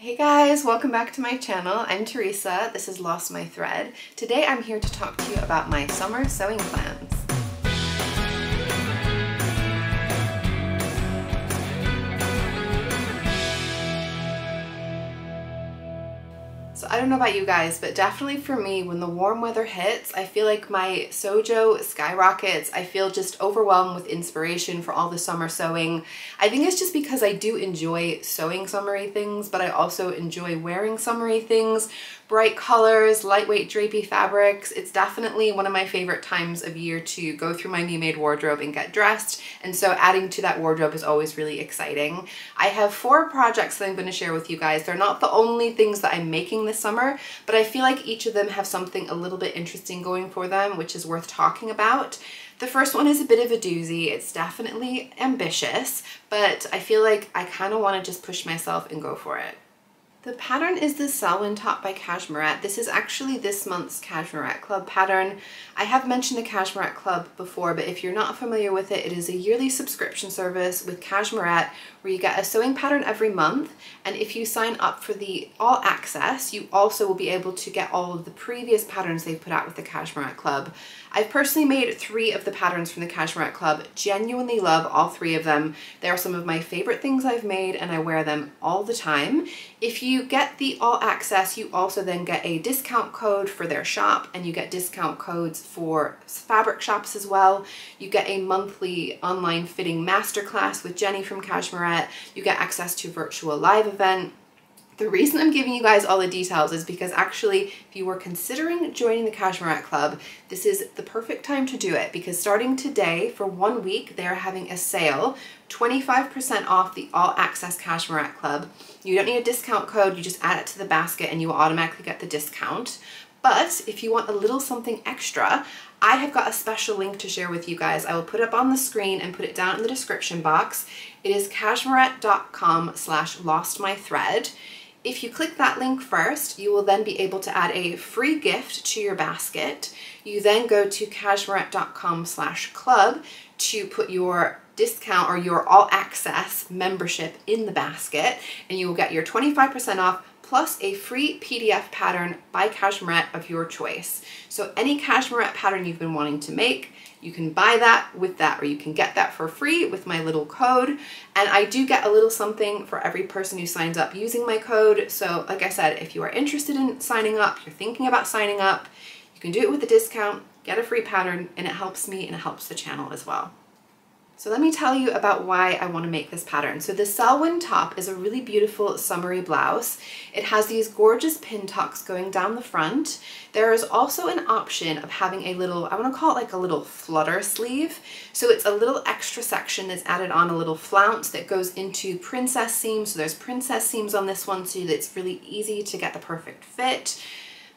Hey guys, welcome back to my channel. I'm Teresa. This is Lost My Thread. Today I'm here to talk to you about my summer sewing plans. So I don't know about you guys, but definitely for me, when the warm weather hits, I feel like my sojo skyrockets. I feel just overwhelmed with inspiration for all the summer sewing. I think it's just because I do enjoy sewing summery things, but I also enjoy wearing summery things. Bright colors, lightweight drapey fabrics. It's definitely one of my favorite times of year to go through my me-made wardrobe and get dressed. And so adding to that wardrobe is always really exciting. I have 4 projects that I'm going to share with you guys. They're not the only things that I'm making this summer, but I feel like each of them have something a little bit interesting going for them, which is worth talking about. The first one is a bit of a doozy. It's definitely ambitious, but I feel like I kind of want to just push myself and go for it. The pattern is the Selwyn top by Cashmerette. This is actually this month's Cashmerette Club pattern. I have mentioned the Cashmerette Club before, but if you're not familiar with it, it is a yearly subscription service with Cashmerette where you get a sewing pattern every month, and if you sign up for the all access, you also will be able to get all of the previous patterns they've put out with the Cashmerette Club. I've personally made 3 of the patterns from the Cashmerette Club. Genuinely love all 3 of them. They are some of my favorite things I've made and I wear them all the time. If you get the all access, you also then get a discount code for their shop, and you get discount codes for fabric shops as well. You get a monthly online fitting masterclass with Jenny from Cashmerette. You get access to a virtual live event. The reason I'm giving you guys all the details is because actually, if you were considering joining the Cashmerette Club, this is the perfect time to do it, because starting today for 1 week, they're having a sale, 25% off the all access Cashmerette Club. You don't need a discount code, you just add it to the basket and you will automatically get the discount. But if you want a little something extra, I have got a special link to share with you guys. I will put it up on the screen and put it down in the description box. It is cashmerette.com/lostmythread. If you click that link first, you will then be able to add a free gift to your basket. You then go to cashmerette.com/club to put your discount or your all access membership in the basket, and you will get your 25% off plus a free PDF pattern by Cashmerette of your choice. So any Cashmerette pattern you've been wanting to make, you can buy that with that, or you can get that for free with my little code. And I do get a little something for every person who signs up using my code. So like I said, if you are interested in signing up, you're thinking about signing up, you can do it with a discount, get a free pattern, and it helps me and it helps the channel as well. So let me tell you about why I want to make this pattern. So the Selwyn top is a really beautiful summery blouse. It has these gorgeous pin tucks going down the front. There is also an option of having a little, I want to call it like a little flutter sleeve. So it's a little extra section that's added on, a little flounce that goes into princess seams. So there's princess seams on this one, so that it's really easy to get the perfect fit.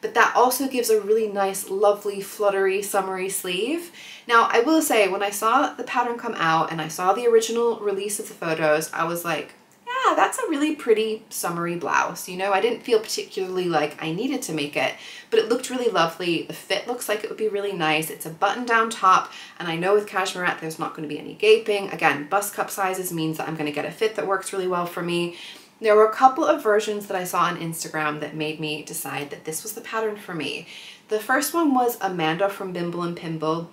But that also gives a really nice, lovely, fluttery, summery sleeve. Now, I will say, when I saw the pattern come out and I saw the original release of the photos, I was like, yeah, that's a really pretty summery blouse. You know, I didn't feel particularly like I needed to make it, but it looked really lovely. The fit looks like it would be really nice. It's a button-down top, and I know with Cashmerette, there's not going to be any gaping. Again, bust cup sizes means that I'm going to get a fit that works really well for me. There were a couple of versions that I saw on Instagram that made me decide that this was the pattern for me. The first one was Amanda from Bimble and Pimble.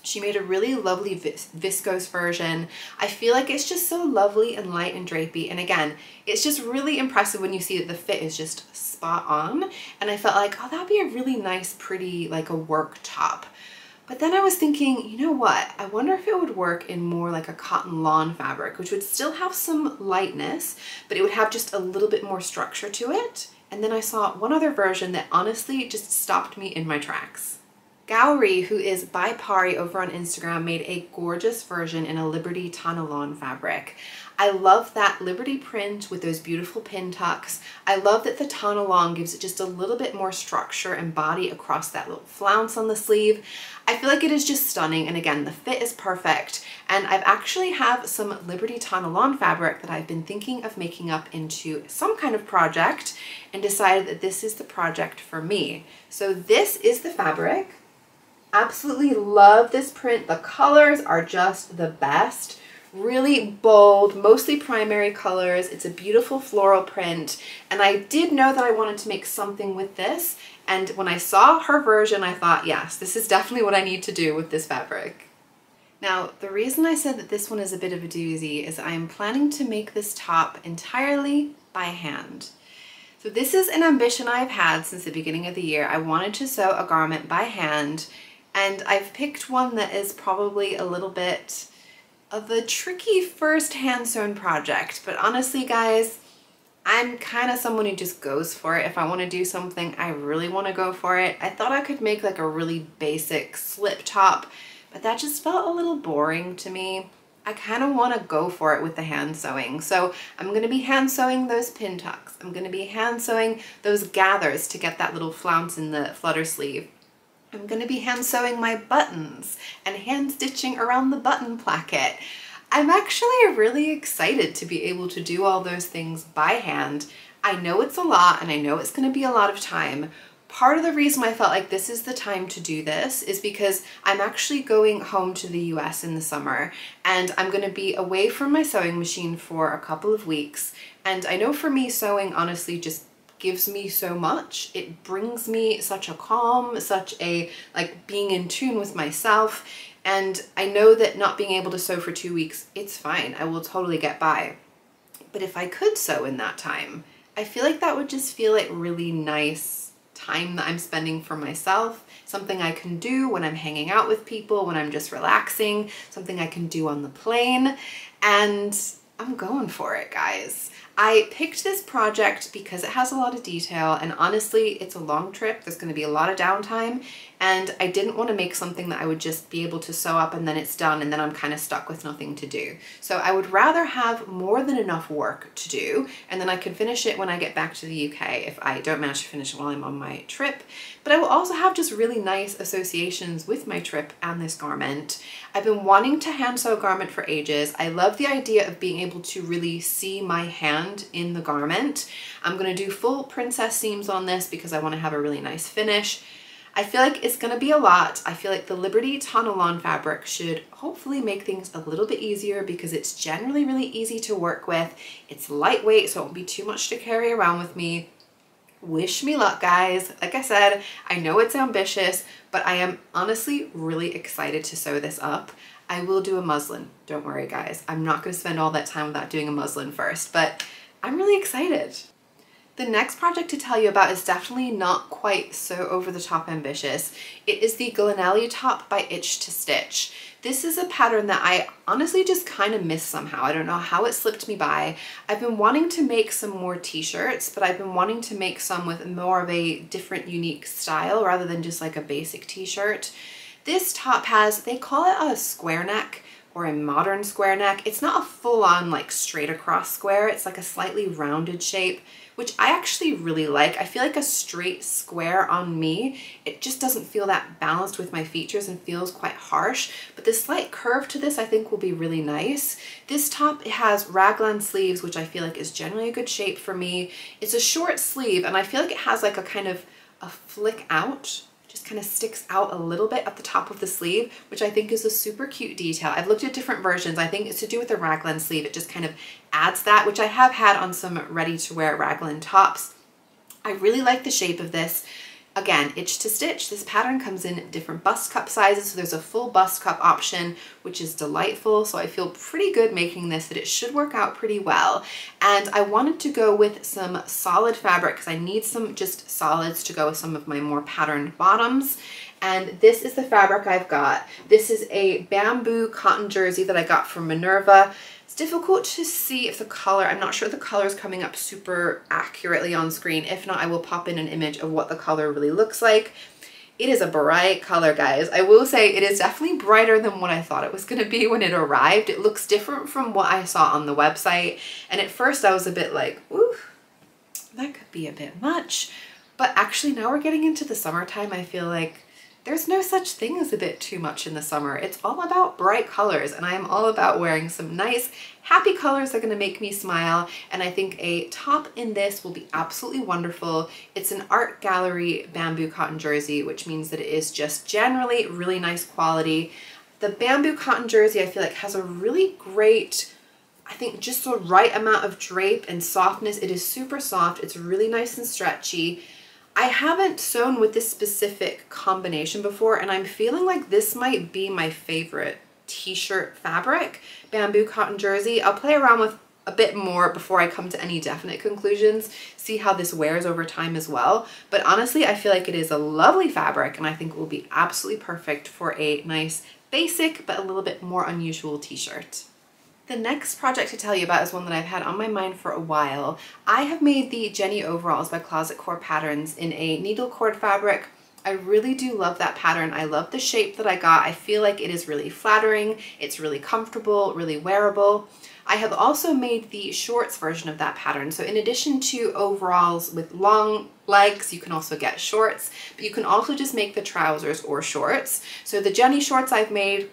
She made a really lovely viscose version. I feel like it's just so lovely and light and drapey. And again, it's just really impressive when you see that the fit is just spot on. And I felt like, oh, that'd be a really nice, pretty, like a work top. But then I was thinking, you know what? I wonder if it would work in more like a cotton lawn fabric, which would still have some lightness, but it would have just a little bit more structure to it. And then I saw one other version that honestly just stopped me in my tracks. Gowrie, who is by Pari over on Instagram, made a gorgeous version in a Liberty Tanalon fabric. I love that Liberty print with those beautiful pin tucks. I love that the Tanalon gives it just a little bit more structure and body across that little flounce on the sleeve. I feel like it is just stunning, and again, the fit is perfect. And I've actually have some Liberty Tanalon fabric that I've been thinking of making up into some kind of project, and decided that this is the project for me. So this is the fabric. Absolutely love this print. The colors are just the best. really bold, mostly primary colors. It's a beautiful floral print, and I did know that I wanted to make something with this, and when I saw her version I thought, yes, this is definitely what I need to do with this fabric. Now, the reason I said that this one is a bit of a doozy is I am planning to make this top entirely by hand. So this is an ambition I've had since the beginning of the year. I wanted to sew a garment by hand, and I've picked one that is probably a little bit of a tricky first hand sewn project, but honestly guys, I'm kind of someone who just goes for it. If I want to do something, I really want to go for it. I thought I could make like a really basic slip top, but that just felt a little boring to me. I kind of want to go for it with the hand sewing. So I'm going to be hand sewing those pin tucks. I'm going to be hand sewing those gathers to get that little flounce in the flutter sleeve. I'm going to be hand sewing my buttons and hand stitching around the button placket. I'm actually really excited to be able to do all those things by hand. I know it's a lot and I know it's going to be a lot of time. Part of the reason I felt like this is the time to do this is because I'm actually going home to the US in the summer, and I'm going to be away from my sewing machine for a couple of weeks. And I know for me, sewing honestly just gives me so much. It brings me such a calm, such a like being in tune with myself. And I know that not being able to sew for 2 weeks, it's fine. I will totally get by. But if I could sew in that time, I feel like that would just feel like really nice time that I'm spending for myself, something I can do when I'm hanging out with people, when I'm just relaxing, something I can do on the plane, and I'm going for it, guys. I picked this project because it has a lot of detail, and honestly, it's a long trip. There's going to be a lot of downtime, and I didn't want to make something that I would just be able to sew up and then it's done and then I'm kind of stuck with nothing to do. So I would rather have more than enough work to do, and then I can finish it when I get back to the UK if I don't manage to finish it while I'm on my trip. But I will also have just really nice associations with my trip and this garment. I've been wanting to hand sew a garment for ages. I love the idea of being able to really see my hand in the garment. I'm going to do full princess seams on this because I want to have a really nice finish. I feel like it's going to be a lot. I feel like the Liberty Tonalon fabric should hopefully make things a little bit easier because it's generally really easy to work with. It's lightweight, so it won't be too much to carry around with me. Wish me luck, guys. Like I said, I know it's ambitious, but I am honestly really excited to sew this up. I will do a muslin. Don't worry, guys. I'm not going to spend all that time without doing a muslin first, but I'm really excited. The next project to tell you about is definitely not quite so over-the-top ambitious. It is the Glenelly top by Itch to Stitch. This is a pattern that I honestly just kind of missed somehow. I don't know how it slipped me by. I've been wanting to make some more t-shirts, but I've been wanting to make some with more of a different, unique style rather than just like a basic t-shirt. This top has, they call it a square neck or a modern square neck. It's not a full-on like straight across square. It's like a slightly rounded shape, which I actually really like. I feel like a straight square on me, it just doesn't feel that balanced with my features and feels quite harsh, but the slight curve to this I think will be really nice. This top, it has raglan sleeves, which I feel like is generally a good shape for me. It's a short sleeve, and I feel like it has like a kind of a flick out, just kind of sticks out a little bit at the top of the sleeve, which I think is a super cute detail. I've looked at different versions. I think it's to do with the raglan sleeve. It just kind of adds that, which I have had on some ready-to-wear raglan tops. I really like the shape of this. Again, Itch to Stitch. This pattern comes in different bust cup sizes, so there's a full bust cup option, which is delightful. So I feel pretty good making this, that it should work out pretty well. And I wanted to go with some solid fabric because I need some just solids to go with some of my more patterned bottoms. And this is the fabric I've got. This is a bamboo cotton jersey that I got from Minerva. It's difficult to see if the color, I'm not sure the color is coming up super accurately on screen. If not, I will pop in an image of what the color really looks like. It is a bright color, guys. I will say it is definitely brighter than what I thought it was going to be when it arrived. It looks different from what I saw on the website. And at first I was a bit like, ooh, that could be a bit much. But actually now we're getting into the summertime. I feel like there's no such thing as a bit too much in the summer. It's all about bright colors, and I am all about wearing some nice, happy colors that are gonna make me smile, and I think a top in this will be absolutely wonderful. It's an art gallery bamboo cotton jersey, which means that it is just generally really nice quality. The bamboo cotton jersey I feel like has a really great, I think just the right amount of drape and softness. It is super soft. It's really nice and stretchy. I haven't sewn with this specific combination before, and I'm feeling like this might be my favorite t-shirt fabric, bamboo cotton jersey. I'll play around with a bit more before I come to any definite conclusions, see how this wears over time as well. But honestly, I feel like it is a lovely fabric, and I think it will be absolutely perfect for a nice basic but a little bit more unusual t-shirt. The next project to tell you about is one that I've had on my mind for a while. I have made the Jenny overalls by Closet Core Patterns in a needle cord fabric. I really do love that pattern. I love the shape that I got. I feel like it is really flattering. It's really comfortable, really wearable. I have also made the shorts version of that pattern. So in addition to overalls with long legs, you can also get shorts, but you can also just make the trousers or shorts. So the Jenny shorts I've made,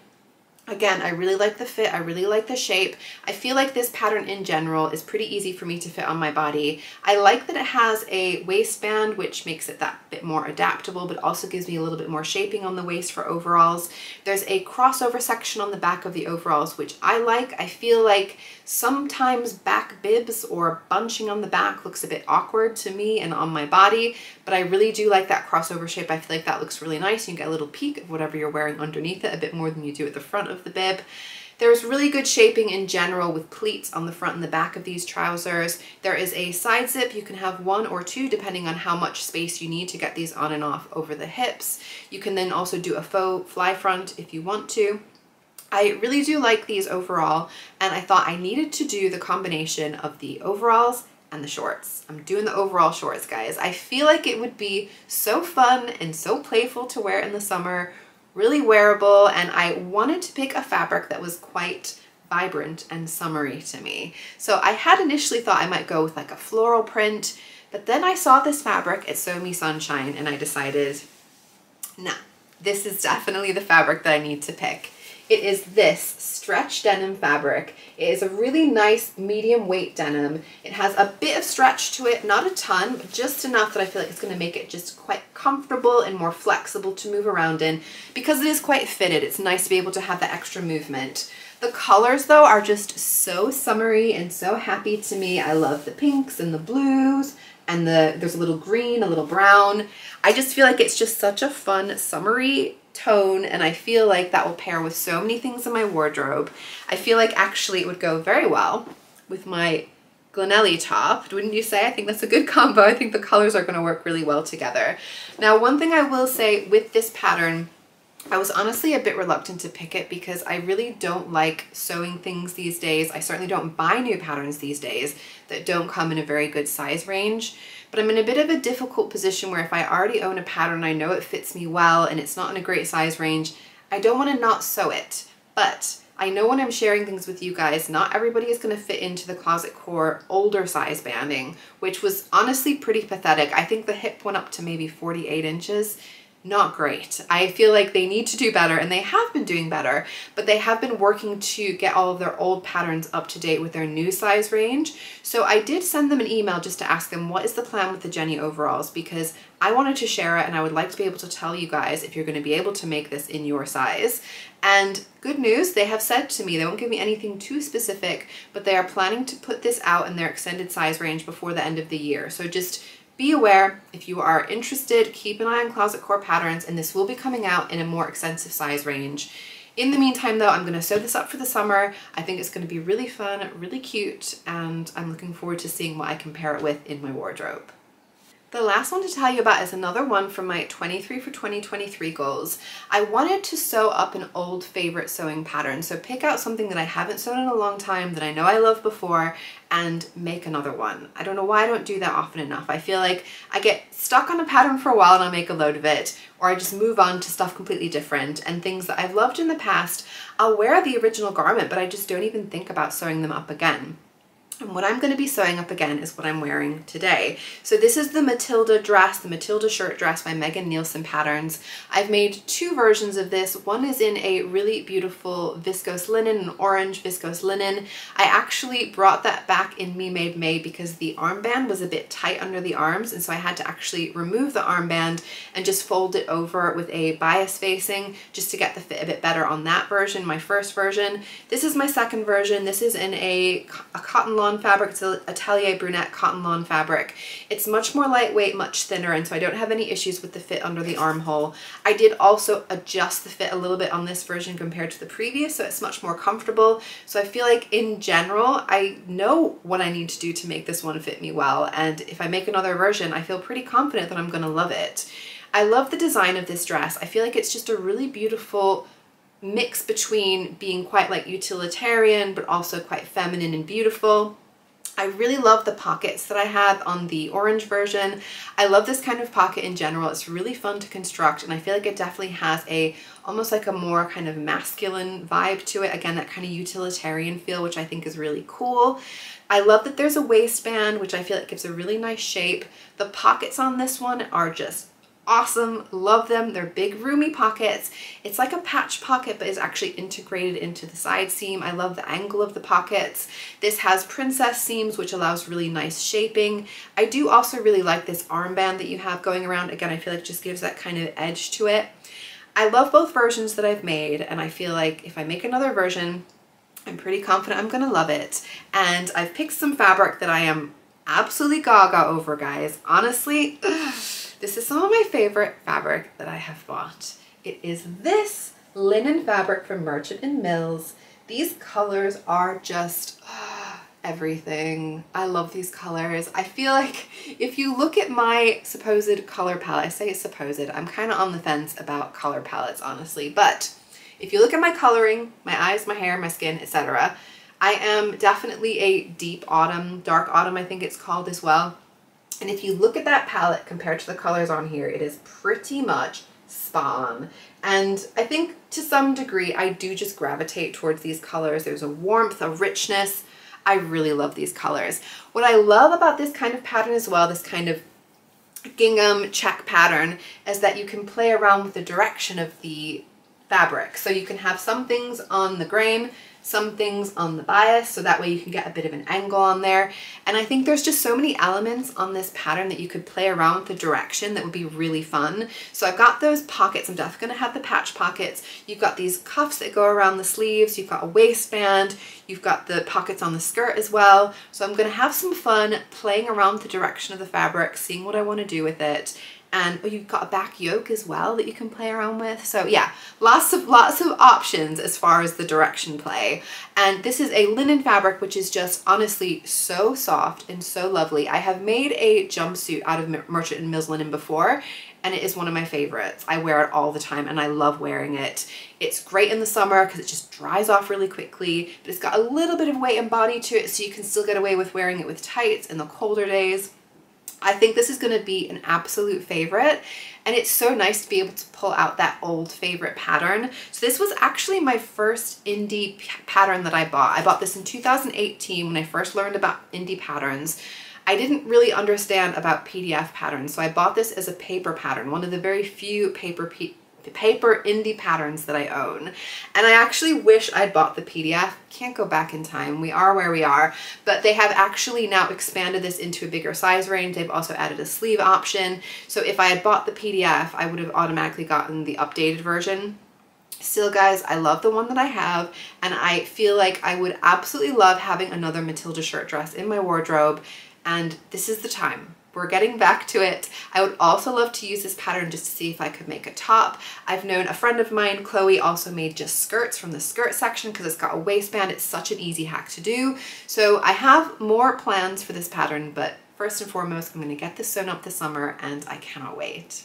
again, I really like the fit, I really like the shape. I feel like this pattern in general is pretty easy for me to fit on my body. I like that it has a waistband, which makes it that bit more adaptable, but also gives me a little bit more shaping on the waist for overalls. There's a crossover section on the back of the overalls, which I like. I feel like sometimes back bibs or bunching on the back looks a bit awkward to me and on my body, but I really do like that crossover shape. I feel like that looks really nice. You get a little peek of whatever you're wearing underneath it, a bit more than you do at the front of the bib. There's really good shaping in general with pleats on the front and the back of these trousers. There is a side zip. You can have one or two depending on how much space you need to get these on and off over the hips. You can then also do a faux fly front if you want to. I really do like these overall, and I thought I needed to do the combination of the overalls and the shorts. I'm doing the overall shorts, guys. I feel like it would be so fun and so playful to wear in the summer, really wearable, and I wanted to pick a fabric that was quite vibrant and summery to me. So I had initially thought I might go with like a floral print, but then I saw this fabric at Sew Me Sunshine and I decided, nah, this is definitely the fabric that I need to pick. It is this stretch denim fabric. It is a really nice medium weight denim. It has a bit of stretch to it, not a ton, but just enough that I feel like it's going to make it just quite comfortable and more flexible to move around in. Because it is quite fitted, it's nice to be able to have that extra movement. The colors though are just so summery and so happy to me. I love the pinks and the blues, and there's a little green, a little brown. I just feel like it's just such a fun summery tone, and I feel like that will pair with so many things in my wardrobe. I feel like actually it would go very well with my Glenelly top, wouldn't you say? I think that's a good combo. I think the colors are going to work really well together. Now, one thing I will say with this pattern, I was honestly a bit reluctant to pick it because I really don't like sewing things these days. I certainly don't buy new patterns these days that don't come in a very good size range. But I'm in a bit of a difficult position where if I already own a pattern, I know it fits me well and it's not in a great size range, I don't want to not sew it. But I know when I'm sharing things with you guys, not everybody is going to fit into the Closet Core older size banding, which was honestly pretty pathetic. I think the hip went up to maybe 48 inches. Not great. I feel like they need to do better, and they have been doing better, but they have been working to get all of their old patterns up to date with their new size range. So I did send them an email just to ask them what is the plan with the Jenny overalls, because I wanted to share it and I would like to be able to tell you guys if you're going to be able to make this in your size. And good news, they have said to me, they won't give me anything too specific, but they are planning to put this out in their extended size range before the end of the year. So just be aware, if you are interested, keep an eye on Closet Core Patterns, and this will be coming out in a more extensive size range. In the meantime though, I'm going to sew this up for the summer. I think it's going to be really fun, really cute, and I'm looking forward to seeing what I can pair it with in my wardrobe. The last one to tell you about is another one from my 23 for 2023 goals. I wanted to sew up an old favorite sewing pattern, so pick out something that I haven't sewn in a long time that I know I loved before and make another one. I don't know why I don't do that often enough. I feel like I get stuck on a pattern for a while and I'll make a load of it, or I just move on to stuff completely different, and things that I've loved in the past, I'll wear the original garment, but I just don't even think about sewing them up again. And what I'm going to be sewing up again is what I'm wearing today. So this is the Matilda dress, the Matilda Shirt Dress by Megan Nielsen Patterns. I've made two versions of this. One is in a really beautiful viscose linen, an orange viscose linen. I actually brought that back in Me Made May because the armband was a bit tight under the arms, and so I had to actually remove the armband and just fold it over with a bias facing just to get the fit a bit better on that version, my first version. This is my second version. This is in a cotton lawn fabric. It's an Atelier Brunette cotton lawn fabric. It's much more lightweight, much thinner, and so I don't have any issues with the fit under the armhole. I did also adjust the fit a little bit on this version compared to the previous, so it's much more comfortable. So I feel like in general, I know what I need to do to make this one fit me well, and if I make another version, I feel pretty confident that I'm gonna love it. I love the design of this dress. I feel like it's just a really beautiful mix between being quite like utilitarian, but also quite feminine and beautiful. I really love the pockets that I have on the orange version. I love this kind of pocket in general. It's really fun to construct, and I feel like it definitely has a almost like a more kind of masculine vibe to it. Again, that kind of utilitarian feel, which I think is really cool. I love that there's a waistband, which I feel like gives a really nice shape. The pockets on this one are just awesome. Love them. They're big roomy pockets. It's like a patch pocket, but is actually integrated into the side seam. I love the angle of the pockets. This has princess seams, which allows really nice shaping. I do also really like this armband that you have going around. Again, I feel like it just gives that kind of edge to it. I love both versions that I've made, and I feel like if I make another version, I'm pretty confident I'm gonna love it. And I've picked some fabric that I am absolutely gaga over, guys. Honestly, this is some of my favorite fabric that I have bought. It is this linen fabric from Merchant & Mills. These colors are just everything. I love these colors. I feel like if you look at my supposed color palette, I say it's supposed, I'm kind of on the fence about color palettes, honestly, but if you look at my coloring, my eyes, my hair, my skin, etc., I am definitely a deep autumn, dark autumn I think it's called as well. And if you look at that palette compared to the colors on here, it is pretty much spot on. And I think to some degree, I do just gravitate towards these colors. There's a warmth, a richness. I really love these colors. What I love about this kind of pattern as well, this kind of gingham check pattern, is that you can play around with the direction of the fabric. So you can have some things on the grain, some things on the bias, so that way you can get a bit of an angle on there. And I think there's just so many elements on this pattern that you could play around with the direction that would be really fun. So I've got those pockets. I'm definitely gonna have the patch pockets. You've got these cuffs that go around the sleeves. You've got a waistband. You've got the pockets on the skirt as well. So I'm gonna have some fun playing around with the direction of the fabric, seeing what I wanna do with it. And you've got a back yoke as well that you can play around with. So yeah, lots of options as far as the direction play. And this is a linen fabric, which is just honestly so soft and so lovely. I have made a jumpsuit out of Merchant & Mills linen before, and it is one of my favorites. I wear it all the time and I love wearing it. It's great in the summer because it just dries off really quickly, but it's got a little bit of weight and body to it, so you can still get away with wearing it with tights in the colder days. I think this is going to be an absolute favorite, and it's so nice to be able to pull out that old favorite pattern. So this was actually my first indie pattern that I bought. I bought this in 2018 when I first learned about indie patterns. I didn't really understand about PDF patterns, so I bought this as a paper pattern, one of the very few paper indie patterns that I own. And I actually wish I'd bought the PDF. Can't go back in time. We are where we are. But they have actually now expanded this into a bigger size range. They've also added a sleeve option. So if I had bought the PDF, I would have automatically gotten the updated version. Still, guys, I love the one that I have, and I feel like I would absolutely love having another Matilda shirt dress in my wardrobe, and this is the time. We're getting back to it. I would also love to use this pattern just to see if I could make a top. I've known a friend of mine, Chloe, also made just skirts from the skirt section because it's got a waistband. It's such an easy hack to do. So I have more plans for this pattern, but first and foremost, I'm gonna get this sewn up this summer, and I cannot wait.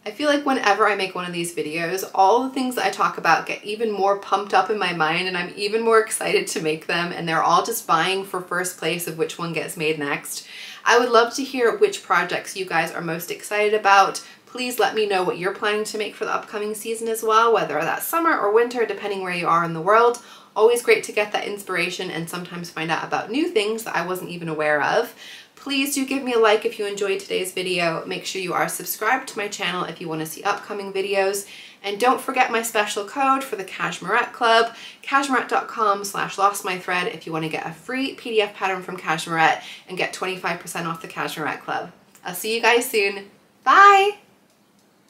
I feel like whenever I make one of these videos, all the things that I talk about get even more pumped up in my mind, and I'm even more excited to make them, and they're all just vying for first place of which one gets made next. I would love to hear which projects you guys are most excited about. Please let me know what you're planning to make for the upcoming season as well, whether that's summer or winter, depending where you are in the world. Always great to get that inspiration and sometimes find out about new things that I wasn't even aware of. Please do give me a like if you enjoyed today's video. Make sure you are subscribed to my channel if you want to see upcoming videos. And don't forget my special code for the Cashmerette Club, cashmerette.com/lostmythread if you want to get a free PDF pattern from Cashmerette and get 25% off the Cashmerette Club. I'll see you guys soon. Bye!